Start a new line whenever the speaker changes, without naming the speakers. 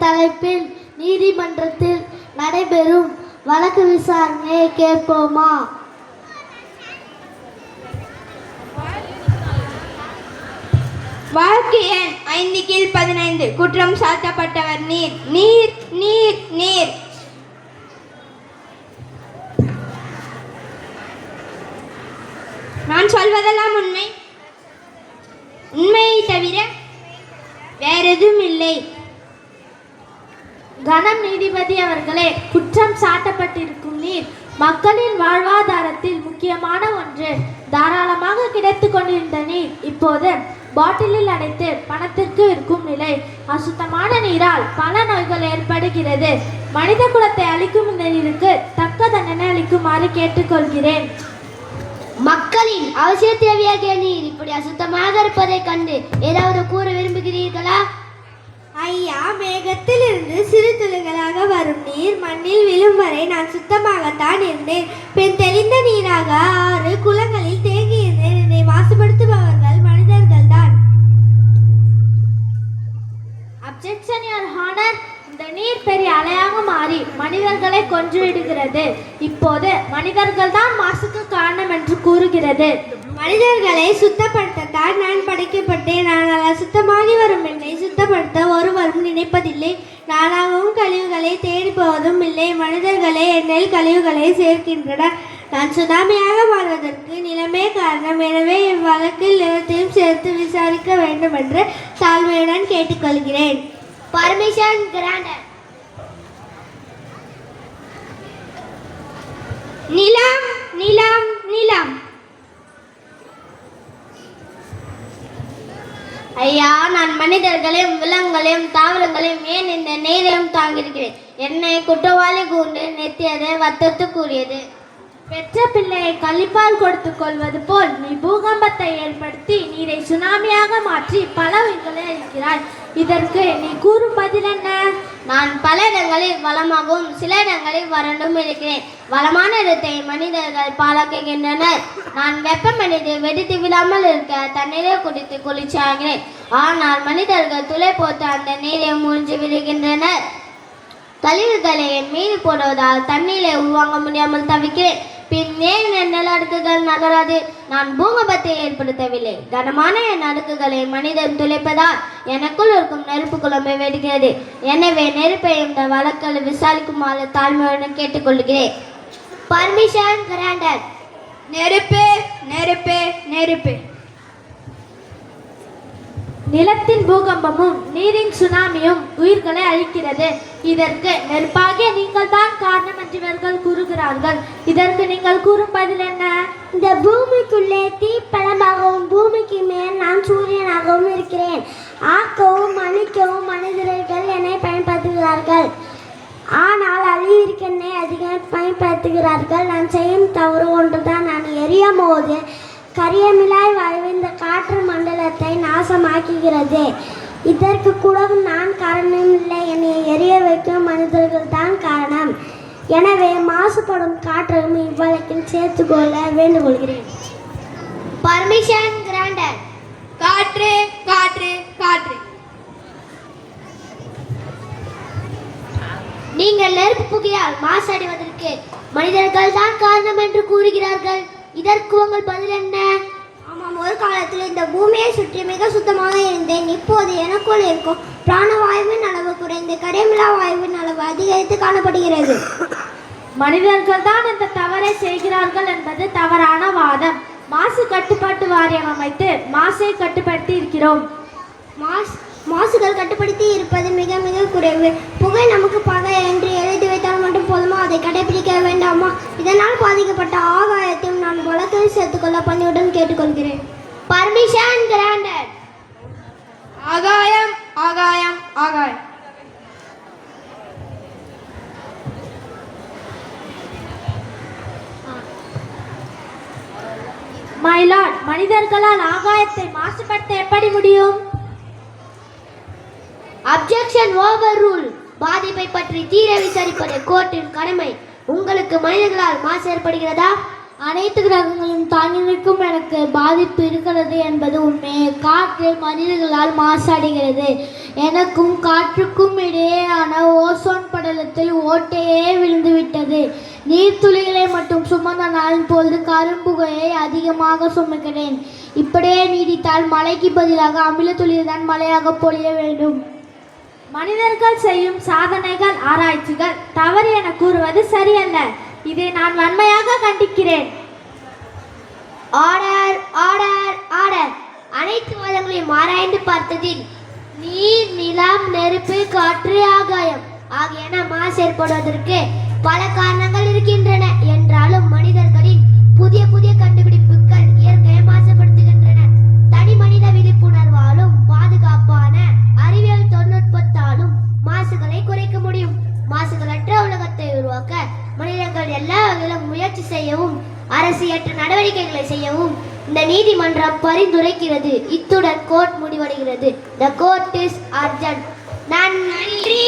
தலைப்பில் நீதிமன்றத்தில் நடைபெறும் வழக்கு விசாரணையை கேட்போமா?
வழக்கு எண் 5/15 குற்றம் சாட்டப்பட்டவர் நீர் நீர் நீர் நீர். நான் சொல்வதெல்லாம் உண்மை, உண்மையை தவிர வேறெதுவும் இல்லை.
கனம் நீதிபதி அவர்களே, குற்றம் சாட்டப்பட்டிருக்கும் நீர் மக்களின் வாழ்வாதாரத்தில் முக்கியமான ஒன்று. தாராளமாக கிடைத்து கொண்டிருந்த நீர் இப்போது பாட்டிலில் அடைத்து பணத்திற்கு விற்கும் நிலை. அசுத்தமான நீரால் பல நோய்கள் ஏற்படுகிறது. மனித குலத்தை அளிக்கும் இந்த நீருக்கு தக்க தண்டனை அளிக்குமாறு கேட்டுக்கொள்கிறேன்.
மக்களின் அவசிய தேவையாகிய நீர் இப்படி அசுத்தமாக இருப்பதை கண்டு ஏதாவது கூற விரும்புகிறீர்களா?
ஐயா, மேகத்திலிருந்து சிறு துளிகளாக வரும் நீர் மண்ணில் விழும் வரை நான் சுத்தமாகத்தான் இருந்தேன். பின் தெளிந்த நீராக ஆறு குளங்களில் தேங்கி இருந்தேன். என்னை மாசுபடுத்துபவர்கள் மனிதர்கள் தான்.
Objection your honour. இந்த நீர் பெரிய அலையாக மாறி மனிதர்களை கொன்றுவிடுகிறது. இப்போது மனிதர்கள் தான் மாசுக்கு காரணம் என்று கூறுகிறது.
மனிதர்களை சுத்தப்படுத்தத்தான் நான் படைக்கப்பட்டேன். ஆனால் அசுத்தமாகி வரும் என்னை சுத்தப்படுத்த ஒருவரும் நினைப்பதில்லை. நானாகவும் கழிவுகளை தேடி போவதும் இல்லை. மனிதர்களே என்னில் கழிவுகளை சேர்க்கின்றனர். நான் சுனாமியாக வாழ்வதற்கு நிலமே காரணம். எனவே இவ்வழக்கில் நிலத்தையும் சேர்த்து விசாரிக்க வேண்டும் என்று தாழ்மையுடன் கேட்டுக்கொள்கிறேன்.
Permission granted.
நிலம் நிலம் நிலம்.
ஐயா, நான் மனிதர்களையும் விலங்குகளையும் தாவரங்களையும் ஏன் இந்த நீரையும் தாங்கியிருக்கிறேன். என்னை குற்றவாளி கூண்டு நெத்தியது வத்தத்து கூறியது.
பெற்ற பிள்ளையை கள்ளிப்பால் கொடுத்து கொள்வது போல் நீ பூகம்பத்தை ஏற்படுத்தி நீரை சுனாமியாக மாற்றி பல உயிர்களை அளிக்கிறாய். இதற்கு நீ கூறும் பதில் என்ன?
நான் பல இடங்களில் வளமாகவும் சில இடங்களில் வறண்டும் இருக்கிறேன். வளமான இடத்தை மனிதர்கள் பாழாக்குகின்றனர். நான் வெப்பமடைந்து வெடித்து விடாமல் இருக்க தண்ணீரை குடித்து குளிர்ச்சியாகிறேன். ஆனால் மனிதர்கள் துளை போட்டு அந்த நீரை மூழ்கி விடுகின்றனர். கழிவுகளை என் மீது போடுவதால் தண்ணீரை உள்வாங்க முடியாமல் தவிக்கிறேன். பின் ஏன் என் நிலநடுக்குகள் நகராது? நான் பூகம்பத்தை ஏற்படுத்தவில்லை. கனமான என் அடுக்குகளை மனிதன் துளைப்பதால் எனக்குள் இருக்கும் நெருப்பு குழம்பை வெடிக்கிறது. எனவே நெருப்பை இந்த வழக்கை விசாரிக்குமாறு தாழ்மையுடன் கேட்டுக்கொள்கிறேன். Permission granted.
நெருப்பு நெருப்பு நெருப்பு.
நிலத்தின் பூகம்பமும் நீரின் சுனாமியும் உயிர்களை அழிக்கிறது. இதற்கு நெருப்பாகிய நீங்கள் தான் காரணம் என்று இவர்கள் கூறுகிறார்கள். இதற்கு நீங்கள் கூறும் பதில் என்ன?
இந்த பூமிக்குள்ளே தீப்பழமாகவும் பூமிக்கு மேல் நான் சூரியனாகவும் இருக்கிறேன். ஆக்கவும் அழிக்கவும் மனிதர்கள் என்னை பயன்படுத்துகிறார்கள். ஆனால் அழிவிற்கு என்னை அதிகம் பயன்படுத்துகிறார்கள். நான் செய்யும் தவறு ஒன்றுதான். நான் எரியும் போது கரியமிலாய் வாயு இந்த காற்று மண்டலத்தை நாசமாக்குகிறது. இதற்கு கூட நான் காரணம் இல்லை. என்னை எரிய வைக்கும் மனிதர்கள் தான் காரணம். எனவே மாசுபடும் காற்றையும் இவ்வழக்கில் சேர்த்துக்கொள்ள வேண்டுகொள்கிறேன்.
Permission granted.
காற்று காற்று காற்று.
நீங்கள் நெருப்பு புகையால் மாசடைவதற்கு மனிதர்கள் தான் காரணம் என்று கூறுகிறார்கள். இதற்கு உங்கள் பதில் என்ன?
ஆமாம், ஒரு காலத்தில் இந்த பூமியை சுற்றி மிக சுத்தமாக இருந்தேன். இப்போது எனக்குள் இருக்கும் பிராணவாயுவின் அளவு குறைந்து கரியமிலா வாயுவின் அளவு அதிகரித்து காணப்படுகிறது.
மனிதர்கள் தான் இந்த தவறை செய்கிறார்கள் என்பது தவறான வாதம். மாசு கட்டுப்பாட்டு வாரியம் அமைத்து மாசை கட்டுப்படுத்தி இருக்கிறோம்.
மாசுகள் கட்டுப்படுத்தி இருப்பது மிக மிக குறைவு. புகை நமக்கு பகை என்று எழுதி வைத்தால் மட்டும் போதுமா? அதை கடைபிடிக்க வேண்டாமா? இதனால் பாதிக்கப்பட்ட ஆகாயத்தையும் நான் வழக்கில் சேர்த்துக்கொள்ள பணியுடன் கேட்டுக்கொள்கிறேன்.
Permission granted.
ஆகாயம் ஆகாயம் ஆகாயம்.
மை லார்ட், மனிதர்களால் ஆகாயத்தை மாசுபடுத்த எப்படி முடியும்?
Objection over rule. பாதிப்பை பற்றி தீர விசாரிப்பது கோர்ட்டின் கடமை. உங்களுக்கு மனிதர்களால் மாசு ஏற்படுகிறதா?
அனைத்து கிரகங்களும் தாங்கி நிற்கும் எனக்கு பாதிப்பு இருக்கிறது என்பது உண்மை. காற்று மனிதர்களால் மாசடைகிறது. எனக்கும் காற்றுக்கும் இடையே
உருவான ஓசோன் படலத்தில் ஓட்டையே விழுந்துவிட்டது. நீர்த்துளிகளை மட்டும் சுமந்த நான் இப்பொழுது கரும்புகையை அதிகமாக சுமக்கிறேன். இப்படியே நீடித்தால் மழைக்கு பதிலாக அமில துளிர் தான் மழையாக பொழிய வேண்டும். மனிதர்கள் செய்யும் சாதனைகள் ஆராய்ச்சிகள் தவறு என கூறுவது சரியல்ல. இதை நான் வன்மையாக கண்டிக்கிறேன்.
Order order order. அனைத்து மதங்களையும் ஆராய்ந்து பார்த்ததில் நீர், நிலம், நெருப்பு, காற்று, ஆகாயம் ஆகியன மாசு ஏற்படுவதற்கு பல காரணங்கள் இருக்கின்றன. என்றாலும் மனிதர்களின் புதிய புதிய கண்டுபிடிப்புகள் இயற்கையை மாசுபடுத்துகின்றன. தனி மனித விழிப்புணர்வாலும் பாதுகாப்பான அறிவியல் தொழில்நுட்பத்தாலும் மாசுகளை குறைக்க முடியும். மாசுகளற்ற உலகத்தை உருவாக்க மனிதர்கள் எல்லா வகையிலும் முயற்சி செய்யவும் அரசியற்ற நடவடிக்கைகளை செய்யவும் இந்த நீதிமன்றம் பரிந்துரைக்கிறது. இத்துடன் கோர்ட் முடிவடைகிறது. The court is adjourned. நன்றி.